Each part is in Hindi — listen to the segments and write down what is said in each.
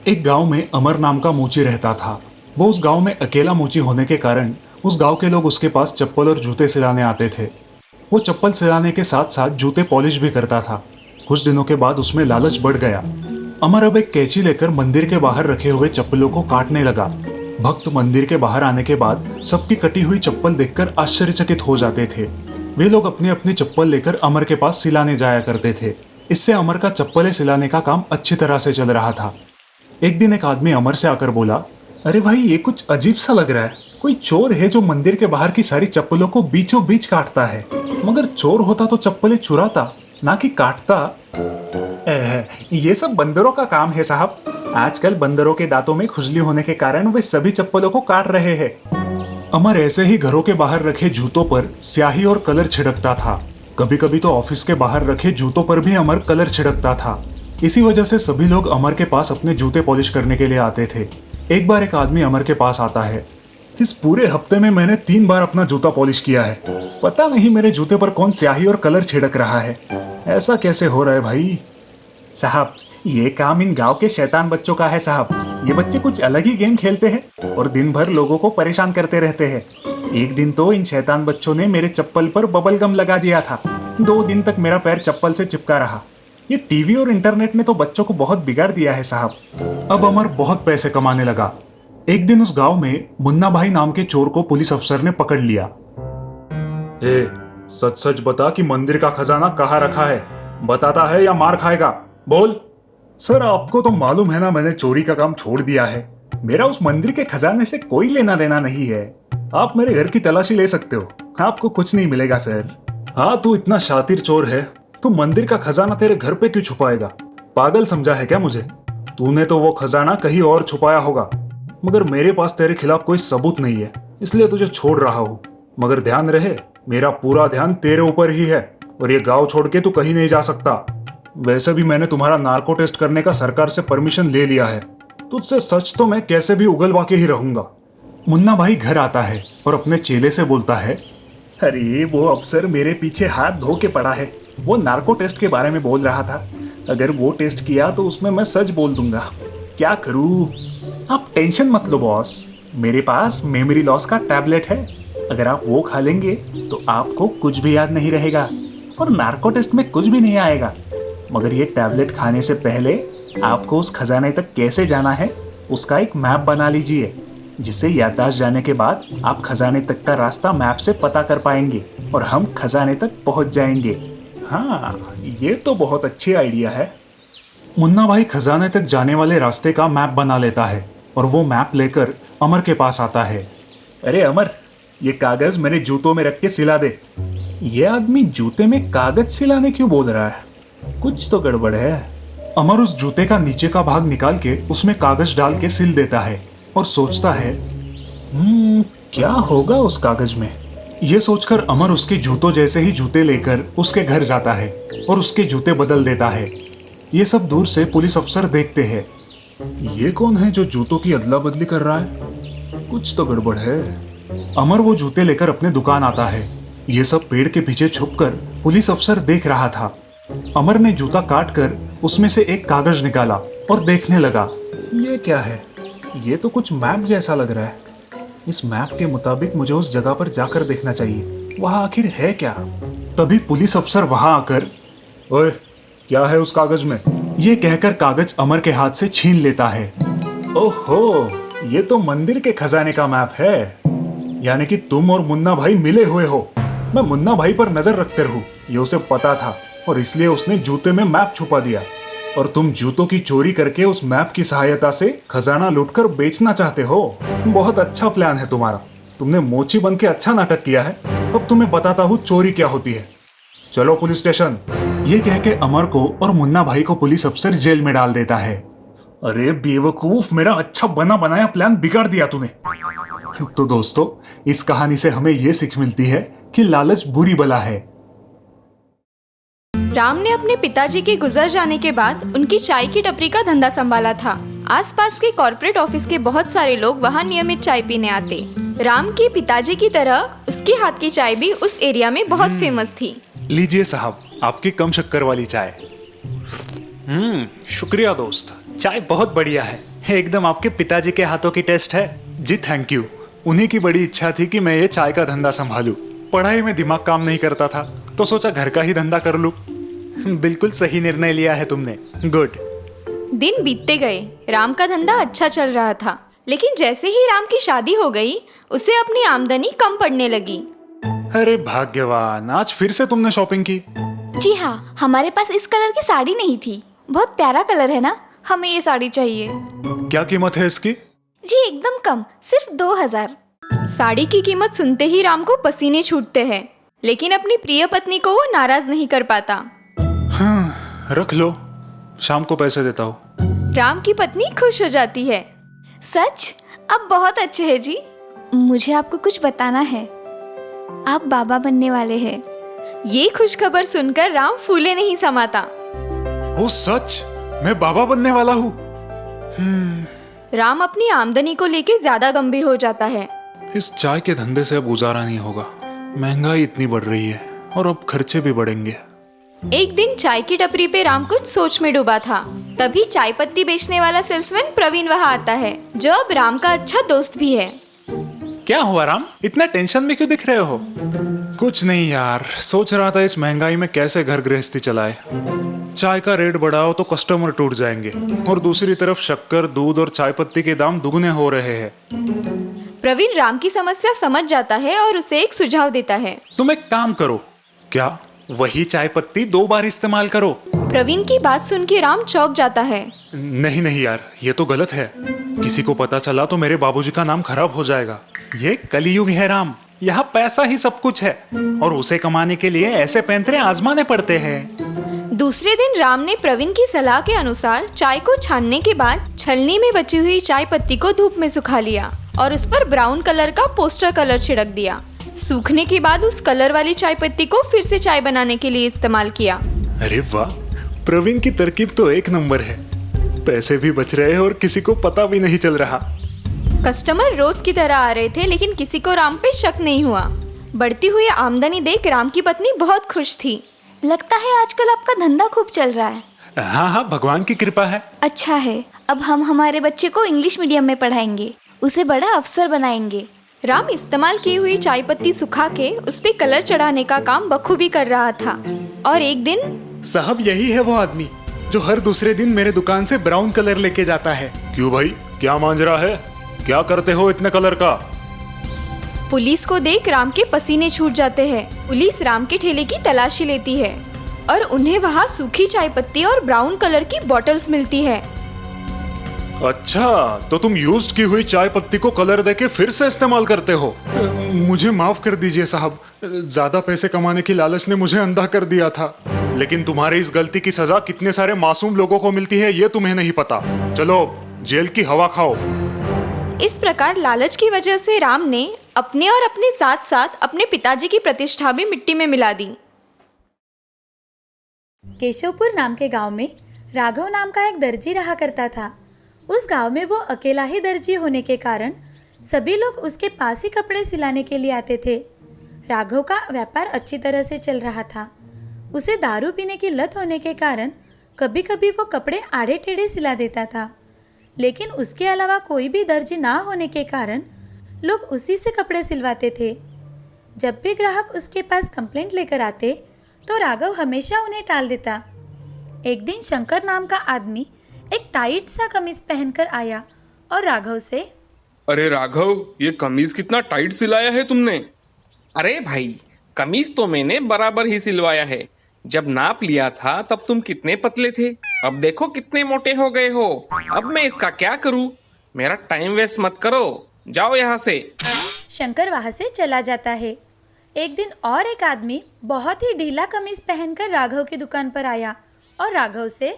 एक गांव में अमर नाम का मोची रहता था। वो उस गांव में अकेला मोची होने के कारण उस गांव के लोग उसके पास चप्पल और जूते सिलाने आते थे। वो चप्पल सिलाने के साथ साथ जूते पॉलिश भी करता था। कुछ दिनों के बाद उसमें लालच बढ़ गया। अमर अब एक कैंची लेकर मंदिर के बाहर रखे हुए चप्पलों को काटने लगा। भक्त मंदिर के बाहर आने के बाद सबकी कटी हुई चप्पल देखकर आश्चर्यचकित हो जाते थे। वे लोग अपनी अपनी चप्पल लेकर अमर के पास सिलाने जाया करते थे। इससे अमर का चप्पलें सिलाने का काम अच्छी तरह से चल रहा था। एक दिन एक आदमी अमर से आकर बोला, अरे भाई, ये कुछ अजीब सा लग रहा है। कोई चोर है जो मंदिर के बाहर की सारी चप्पलों को बीचों बीच काटता है। मगर चोर होता तो चप्पलें चुराता, ना कि काटता। ये सब बंदरों का काम है साहब। आजकल बंदरों के दांतों में खुजली होने के कारण वे सभी चप्पलों को काट रहे हैं। अमर ऐसे ही घरों के बाहर रखे जूतों पर स्याही और कलर छिड़कता था। कभी कभी तो ऑफिस के बाहर रखे जूतों पर भी अमर कलर छिड़कता था। इसी वजह से सभी लोग अमर के पास अपने जूते पॉलिश करने के लिए आते थे। एक बार एक आदमी अमर के पास आता है। इस पूरे हफ्ते में मैंने 3 बार अपना जूता पॉलिश किया है। पता नहीं मेरे जूते पर कौन स्याही और कलर छिड़क रहा है। ऐसा कैसे हो रहा है भाई? साहब, ये काम इन गांव के शैतान बच्चों का है साहब। ये बच्चे कुछ अलग ही गेम खेलते हैं और दिन भर लोगों को परेशान करते रहते हैं। एक दिन तो इन शैतान बच्चों ने मेरे चप्पल पर बबल गम लगा दिया था। 2 दिन तक मेरा पैर चप्पल से चिपका रहा। ये टीवी और इंटरनेट ने तो बच्चों को बहुत बिगाड़ दिया है साहब। अब अमर बहुत पैसे कमाने लगा। एक दिन उस गांव में मुन्ना भाई नाम के चोर को पुलिस अफसर ने पकड़ लिया। सच सच बता कि मंदिर का खजाना कहाँ रखा है। बताता है या मार खाएगा? बोल। सर, आपको तो मालूम है ना, मैंने चोरी का काम छोड़ दिया है। मेरा उस मंदिर के खजाने से कोई लेना देना नहीं है। आप मेरे घर की तलाशी ले सकते हो, आपको कुछ नहीं मिलेगा सर। हाँ, तू इतना शातिर चोर है तो मंदिर का खजाना तेरे घर पे क्यों छुपाएगा? पागल समझा है क्या मुझे? तूने तो वो खजाना कहीं और छुपाया होगा। मगर मेरे पास तेरे खिलाफ कोई सबूत नहीं है, इसलिए तुझे छोड़ रहा हूँ। मगर ध्यान रहे, मेरा पूरा ध्यान तेरे ऊपर ही है और ये गांव छोड़ के तू कहीं नहीं जा सकता। वैसे भी मैंने तुम्हारा नार्को टेस्ट करने का सरकार से परमिशन ले लिया है। तुझसे सच तो मैं कैसे भी उगलवा के ही रहूंगा। मुन्ना भाई घर आता है और अपने चेले से बोलता है, अरे वो अफसर मेरे पीछे हाथ धो के पड़ा है। वो नार्को टेस्ट के बारे में बोल रहा था। अगर वो टेस्ट किया तो उसमें मैं सच बोल दूंगा। क्या करूं? आप टेंशन मत लो बॉस, मेरे पास मेमोरी लॉस का टैबलेट है। अगर आप वो खा लेंगे तो आपको कुछ भी याद नहीं रहेगा और नार्को टेस्ट में कुछ भी नहीं आएगा। मगर ये टैबलेट खाने से पहले आपको उस खजाने तक कैसे जाना है उसका एक मैप बना लीजिए, जिससे याददाश्त जाने के बाद आप खजाने तक का रास्ता मैप से पता कर पाएंगे और हम खजाने तक पहुंच जाएंगे। हाँ, ये तो बहुत अच्छी आइडिया है। मुन्ना भाई खजाने तक जाने वाले रास्ते का मैप बना लेता है और वो मैप लेकर अमर के पास आता है। अरे अमर, ये कागज मेरे जूतों में रख के सिला दे। ये आदमी जूते में कागज सिलाने क्यों बोल रहा है? कुछ तो गड़बड़ है। अमर उस जूते का नीचे का भाग निकाल के उसमें कागज डाल के सिल देता है और सोचता है, क्या होगा उस कागज में? ये सोचकर अमर उसके जूतों जैसे ही जूते लेकर उसके घर जाता है और उसके जूते बदल देता है। ये सब दूर से पुलिस अफसर देखते हैं। ये कौन है जो जूतों की अदला बदली कर रहा है? कुछ तो गड़बड़ है। अमर वो जूते लेकर अपने दुकान आता है। ये सब पेड़ के पीछे छुपकर पुलिस अफसर देख रहा था। अमर ने जूता काट कर उसमें से एक कागज निकाला और देखने लगा। ये क्या है? ये तो कुछ मैप जैसा लग रहा है। इस मैप के मुताबिक मुझे उस जगह पर जाकर देखना चाहिए। वहां आखिर है क्या? तभी पुलिस अफसर वहां आकर, ओए, क्या है उस कागज में? ये कहकर कागज अमर के हाथ से छीन लेता है। ओहो, ये तो मंदिर के खजाने का मैप है। यानी कि तुम और मुन्ना भाई मिले हुए हो। मैं मुन्ना भाई पर नजर रखते रहूं, ये उसे पता था और इसलिए उसने जूते में मैप छुपा दिया। और तुम जूतों की चोरी करके उस मैप की सहायता से खजाना लूटकर बेचना चाहते हो। बहुत अच्छा प्लान है तुम्हारा। तुमने मोची बन के अच्छा नाटक किया है। अब तुम्हें बताता हूँ चोरी क्या होती है। चलो पुलिस स्टेशन। ये कह के अमर को और मुन्ना भाई को पुलिस अफसर जेल में डाल देता है। अरे बेवकूफ, मेरा अच्छा बना बनाया प्लान बिगाड़ दिया तूने। तो दोस्तों, इस कहानी से हमें ये सीख मिलती है कि लालच बुरी बला है। राम ने अपने पिताजी के गुजर जाने के बाद उनकी चाय की टपरी का धंधा संभाला था। आसपास के कॉर्पोरेट ऑफिस के बहुत सारे लोग वहां नियमित चाय पीने आते। राम के पिताजी की तरह उसके हाथ की चाय भी उस एरिया में बहुत फेमस थी। लीजिए साहब, आपकी कम शक्कर वाली चाय। शुक्रिया दोस्त, चाय बहुत बढ़िया है। एकदम आपके पिताजी के हाथों की टेस्ट है जी। Thank you. उन्हीं की बड़ी इच्छा थी कि मैं ये चाय का धंधा संभालूं। पढ़ाई में दिमाग काम नहीं करता था तो सोचा घर का ही धंधा कर लूं। बिल्कुल सही निर्णय लिया है तुमने। गुड। दिन बीतते गए। राम का धंधा अच्छा चल रहा था, लेकिन जैसे ही राम की शादी हो गई उसे अपनी आमदनी कम पड़ने लगी। अरे भाग्यवान, आज फिर से तुमने शॉपिंग की? जी हाँ, हमारे पास इस कलर की साड़ी नहीं थी। बहुत प्यारा कलर है ना, हमें ये साड़ी चाहिए। क्या कीमत है इसकी? जी एकदम कम, सिर्फ 2000। साड़ी की कीमत सुनते ही राम को पसीने छूटते हैं, लेकिन अपनी प्रिय पत्नी को वो नाराज नहीं कर पाता। हाँ, रख लो, शाम को पैसे देता हूँ। राम की पत्नी खुश हो जाती है। सच? अब बहुत अच्छे है जी। मुझे आपको कुछ बताना है, आप बाबा बनने वाले हैं। ये खुशखबर सुनकर राम फूले नहीं समाता। ओ सच? मैं बाबा बनने वाला हूँ? राम अपनी आमदनी को लेकर ज्यादा गंभीर हो जाता है। इस चाय के धंधे से अब गुजारा नहीं होगा। महंगाई इतनी बढ़ रही है और अब खर्चे भी बढ़ेंगे। एक दिन चाय की टपरी पे राम कुछ सोच में डूबा था। तभी चाय पत्ती बेचने वाला सेल्समैन प्रवीण वहाँ आता है, जो अब राम का अच्छा दोस्त भी है। क्या हुआ राम, इतना टेंशन में क्यों दिख रहे हो? कुछ नहीं यार, सोच रहा था इस महंगाई में कैसे घर गृहस्थी चलाए। चाय का रेट बढ़ाओ तो कस्टमर टूट जाएंगे और दूसरी तरफ शक्कर, दूध और चाय पत्ती के दाम दुगने हो रहे हैं। प्रवीण राम की समस्या समझ जाता है और उसे एक सुझाव देता है। तुम एक काम करो, क्या वही चाय पत्ती 2 बार इस्तेमाल करो। प्रवीण की बात सुन के राम चौंक जाता है। नहीं नहीं यार, ये तो गलत है। किसी को पता चला तो मेरे बाबूजी का नाम खराब हो जाएगा। ये कलयुग है राम, यहाँ पैसा ही सब कुछ है और उसे कमाने के लिए ऐसे पैंतरे आजमाने पड़ते हैं। दूसरे दिन राम ने प्रवीण की सलाह के अनुसार चाय को छानने के बाद छलनी में बची हुई चाय पत्ती को धूप में सुखा लिया और उस पर ब्राउन कलर का पोस्टर कलर छिड़क दिया। सूखने के बाद उस कलर वाली चाय पत्ती को फिर से चाय बनाने के लिए इस्तेमाल किया। अरे वाह, प्रवीण की तरकीब तो एक नंबर है। पैसे भी बच रहे हैं और किसी को पता भी नहीं चल रहा। कस्टमर रोज की तरह आ रहे थे, लेकिन किसी को राम पे शक नहीं हुआ। बढ़ती हुई आमदनी देख राम की पत्नी बहुत खुश थी। लगता है आजकल आपका धंधा खूब चल रहा है। हाँ हाँ, भगवान की कृपा है। अच्छा है, अब हम हमारे बच्चे को इंग्लिश मीडियम में पढ़ाएंगे, उसे बड़ा अफसर बनाएंगे। राम इस्तेमाल की हुई चाय पत्ती सुखा के उस पे कलर चढ़ाने का काम बखूबी कर रहा था। और एक दिन साहब, यही है वो आदमी जो हर दूसरे दिन मेरे दुकान से ब्राउन कलर लेके जाता है। क्यों भाई, क्या मांजरा है? क्या करते हो इतने कलर का? पुलिस को देख राम के पसीने छूट जाते हैं। पुलिस राम के ठेले की तलाशी लेती है और उन्हें वहाँ सूखी चाय पत्ती और ब्राउन कलर की बॉटल्स मिलती है। अच्छा, तो तुम यूज्ड की हुई चाय पत्ती को कलर देके फिर से इस्तेमाल करते हो। मुझे माफ कर दीजिए साहब, ज्यादा पैसे कमाने की लालच ने मुझे अंधा कर दिया था। लेकिन तुम्हारी इस गलती की सजा कितने सारे मासूम लोगों को मिलती है ये तुम्हें नहीं पता। चलो जेल की हवा खाओ। इस प्रकार लालच की वजह से राम ने अपने और अपने साथ साथ अपने पिताजी की प्रतिष्ठा भी मिट्टी में मिला दी। केशवपुर नाम के गांव में राघव नाम का एक दर्जी रहा करता था। उस गांव में वो अकेला ही दर्जी होने के कारण सभी लोग उसके पास ही कपड़े सिलाने के लिए आते थे। राघव का व्यापार अच्छी तरह से चल रहा था। उसे दारू पीने की लत होने के कारण कभी कभी वो कपड़े आड़े टेढ़े सिला देता था, लेकिन उसके अलावा कोई भी दर्जी ना होने के कारण लोग उसी से कपड़े सिलवाते थे। जब भी ग्राहक उसके पास कंप्लेंट लेकर आते तो राघव हमेशा उन्हें टाल देता। एक दिन शंकर नाम का आदमी एक टाइट सा कमीज पहनकर आया और राघव से, अरे राघव, ये कमीज कितना टाइट सिलाया है तुमने। अरे भाई, कमीज तो मैंने बराबर ही सिलवाया है। जब नाप लिया था तब तुम कितने पतले थे, अब देखो कितने मोटे हो गए हो। अब मैं इसका क्या करूं? मेरा टाइम वेस्ट मत करो, जाओ यहाँ से। शंकर वहाँ से चला जाता है। एक दिन और एक आदमी बहुत ही ढीला कमीज पहनकर राघव की दुकान पर आया और राघव से,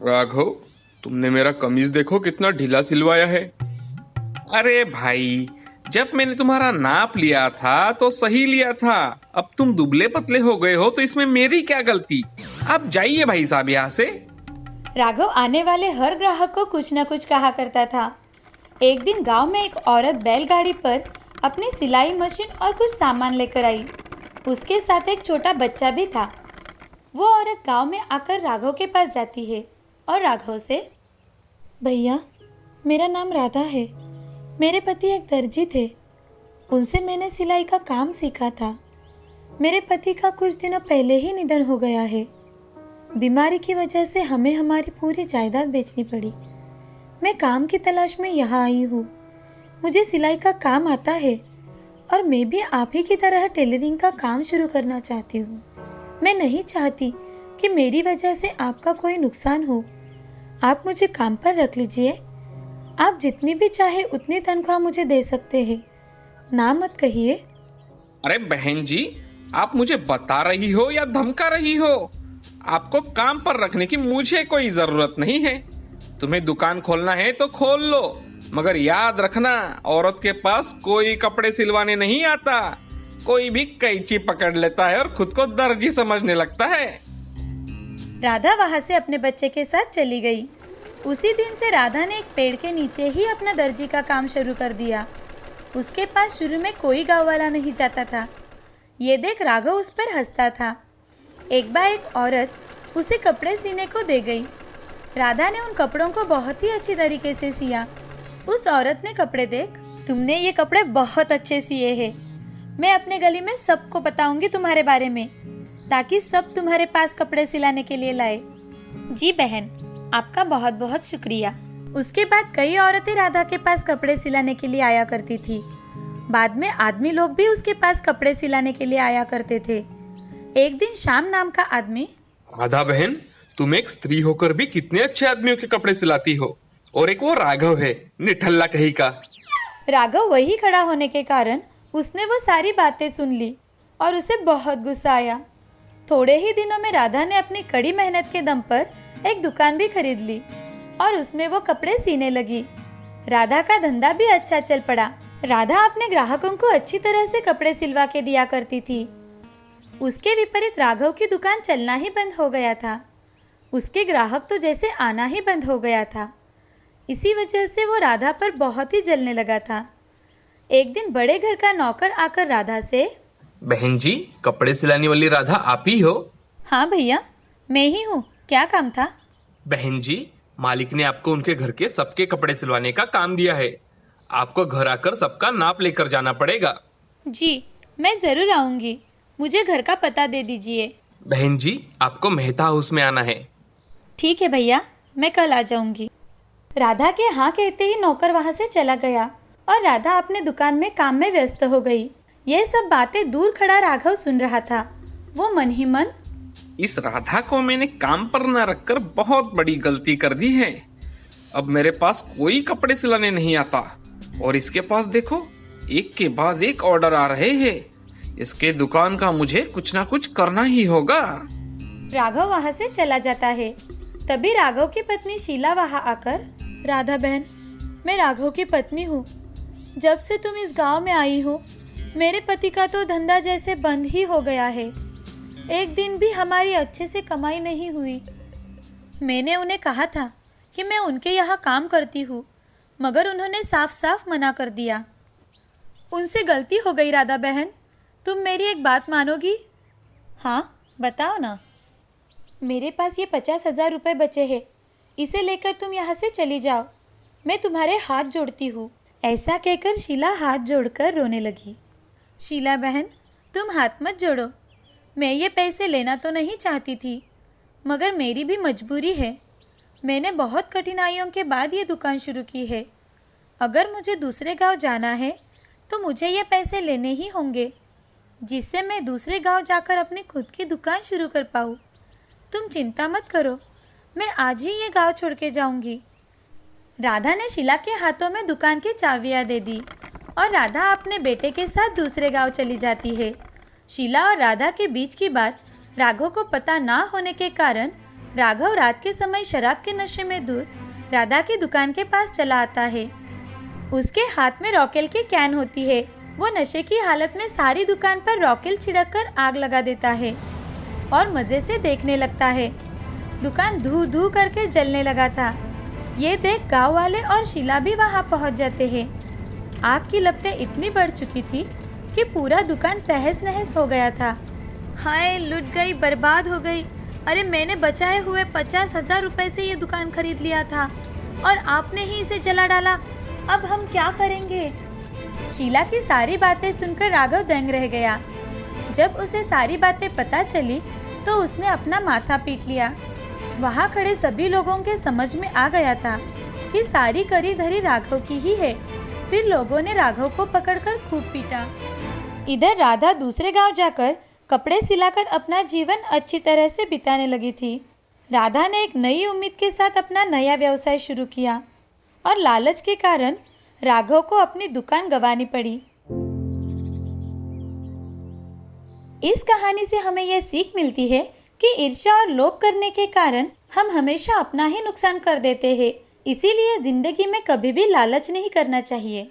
राघव, तुमने मेरा कमीज देखो कितना ढीला सिलवाया है। अरे भाई, जब मैंने तुम्हारा नाप लिया था तो सही लिया था। अब तुम दुबले पतले हो गए हो तो इसमें मेरी क्या गलती। अब जाइए भाई साहब यहाँ से। राघव आने वाले हर ग्राहक को कुछ न कुछ कहा करता था। एक दिन गांव में एक औरत बैलगाड़ी पर अपनी सिलाई मशीन और कुछ सामान लेकर आई। उसके साथ एक छोटा बच्चा भी था। वो औरत गांव में आकर राघव के पास जाती है और राघव से, भैया मेरा नाम राधा है। मेरे पति एक दर्जी थे। उनसे मैंने सिलाई का काम सीखा था। मेरे पति का कुछ दिनों पहले ही निधन हो गया है। बीमारी की वजह से हमें हमारी पूरी जायदाद बेचनी पड़ी। मैं काम की तलाश में यहाँ आई हूँ। मुझे सिलाई का काम आता है और मैं भी आप ही की तरह टेलरिंग का काम शुरू करना चाहती हूँ। मैं नहीं चाहती कि मेरी वजह से आपका कोई नुकसान हो। आप मुझे काम पर रख लीजिए। आप जितनी भी चाहे उतनी तनख्वाह मुझे दे सकते हैं। ना मत कहिए। अरे बहन जी, आप मुझे बता रही हो या धमका रही हो? आपको काम पर रखने की मुझे कोई जरूरत नहीं है। तुम्हें दुकान खोलना है तो खोल लो, मगर याद रखना, औरत के पास कोई कपड़े सिलवाने नहीं आता। कोई भी कैंची पकड़ लेता है और खुद को दर्जी समझने लगता है। राधा वहां से अपने बच्चे के साथ चली गई। उसी दिन से राधा ने एक पेड़ के नीचे ही अपना दर्जी का काम शुरू कर दिया। उसके पास शुरू में कोई गाँव वाला नहीं जाता था। ये देख राघव उस पर हंसता था। एक बार एक औरत उसे कपड़े सीने को दे गई। राधा ने उन कपड़ों को बहुत ही अच्छी तरीके से सिया। उस औरत ने कपड़े देख, तुमने ये कपड़े बहुत अच्छे सिए हैं। मैं अपने गली में सबको बताऊंगी तुम्हारे बारे में, ताकि सब तुम्हारे पास कपड़े सिलाने के लिए लाए। जी बहन, आपका बहुत बहुत शुक्रिया। उसके बाद कई औरतें राधा के पास कपड़े सिलाने के लिए आया करती थी। बाद में आदमी लोग भी उसके पास कपड़े सिलाने के लिए आया करते थे। एक दिन श्याम नाम का आदमी, राधा बहन, तुम एक स्त्री होकर भी कितने अच्छे आदमियों के कपड़े सिलाती हो। और एक वो राघव है, निठल्ला कहीं का। राघव वही खड़ा होने के कारण उसने वो सारी बातें सुन ली और उसे बहुत गुस्सा आया। थोड़े ही दिनों में राधा ने अपनी कड़ी मेहनत के दम पर एक दुकान भी खरीद ली और उसमें वो कपड़े सीने लगी। राधा का धंधा भी अच्छा चल पड़ा। राधा अपने ग्राहकों को अच्छी तरह से कपड़े सिलवा के दिया करती थी। उसके विपरीत राघव की दुकान चलना ही बंद हो गया था। उसके ग्राहक तो जैसे आना ही बंद हो गया था। इसी वजह से वो राधा पर बहुत ही जलने लगा था। एक दिन बड़े घर का नौकर आकर राधा से, बहन जी, कपड़े सिलाने वाली राधा आप ही हो? हाँ भैया, मैं ही हूँ। क्या काम था? बहन जी, मालिक ने आपको उनके घर के सबके कपड़े सिलवाने का काम दिया है। आपको घर आकर सबका नाप लेकर जाना पड़ेगा। जी, मैं ज़रूर आऊँगी। मुझे घर का पता दे दीजिए। बहन जी, आपको मेहता हाउस में आना है। ठीक है भैया, मैं कल आ जाऊँगी। राधा के हाँ कहते ही नौकर वहाँ से चला गया और राधा अपने दुकान में काम में व्यस्त हो गई। यह सब बातें दूर खड़ा राघव सुन रहा था। वो मन ही मन, इस राधा को मैंने काम पर न रखकर बहुत बड़ी गलती कर दी है। अब मेरे पास कोई कपड़े सिलाने नहीं आता और इसके पास देखो, एक के बाद एक ऑर्डर आ रहे हैं। इसके दुकान का मुझे कुछ ना कुछ करना ही होगा। राघव वहाँ से चला जाता है। तभी राघव की पत्नी शीला वहाँ आकर, राधा बहन, मैं राघव की पत्नी हूँ। जब से तुम इस गांव में आई हो, मेरे पति का तो धंधा जैसे बंद ही हो गया है। एक दिन भी हमारी अच्छे से कमाई नहीं हुई। मैंने उन्हें कहा था कि मैं उनके यहाँ काम करती हूँ, मगर उन्होंने साफ साफ मना कर दिया। उनसे गलती हो गई राधा बहन। तुम मेरी एक बात मानोगी? हाँ, बताओ ना। मेरे पास ये 50,000 रुपये बचे हैं। इसे लेकर तुम यहाँ से चली जाओ। मैं तुम्हारे हाथ जोड़ती हूँ। ऐसा कहकर शीला हाथ जोड़कर रोने लगी। शीला बहन, तुम हाथ मत जोड़ो। मैं ये पैसे लेना तो नहीं चाहती थी, मगर मेरी भी मजबूरी है। मैंने बहुत कठिनाइयों के बाद ये दुकान शुरू की है। अगर मुझे दूसरे गांव जाना है तो मुझे ये पैसे लेने ही होंगे, जिससे मैं दूसरे गांव जाकर अपनी खुद की दुकान शुरू कर पाऊँ। तुम चिंता मत करो, मैं आज ही ये गांव छोड़ के जाऊँगी। राधा ने शीला के हाथों में दुकान की चाबियाँ दे दी और राधा अपने बेटे के साथ दूसरे गांव चली जाती है। शीला और राधा के बीच की बात राघव को पता ना होने के कारण राघव रात के समय शराब के नशे में धुत राधा की दुकान के पास चला आता है। उसके हाथ में रॉकेल की कैन होती है। वो नशे की हालत में सारी दुकान पर रॉकेल छिड़क कर आग लगा देता है और मज़े से देखने लगता है। दुकान धू धू करके जलने लगा था। ये देख गांव वाले और शीला भी वहां पहुंच जाते हैं। आग की लपटें इतनी बढ़ चुकी थी कि पूरा दुकान तहस नहस हो गया था। हाय, लुट गई, बर्बाद हो गई। अरे मैंने बचाए हुए 50,000 रुपए से ये दुकान खरीद लिया था। और आपने ही इसे जला डाला। अब हम क्या करेंगे? शीला की सारी बातें सुनकर राघव दंग रह गया। जब उसे सारी बातें पता चली तो उसने अपना माथा पीट लिया। वहाँ खड़े सभी लोगों के समझ में आ गया था कि सारी करी धरी राघव की ही है। फिर लोगों ने राघव को पकड़कर खूब पीटा। इधर राधा दूसरे गांव जाकर कपड़े सिलाकर अपना जीवन अच्छी तरह से बिताने लगी थी। राधा ने एक नई उम्मीद के साथ अपना नया व्यवसाय शुरू किया और लालच के कारण राघव को अपनी दुकान गंवानी पड़ी। इस कहानी से हमें यह सीख मिलती है कि ईर्ष्या और लोभ करने के कारण हम हमेशा अपना ही नुकसान कर देते हैं। इसीलिए जिंदगी में कभी भी लालच नहीं करना चाहिए।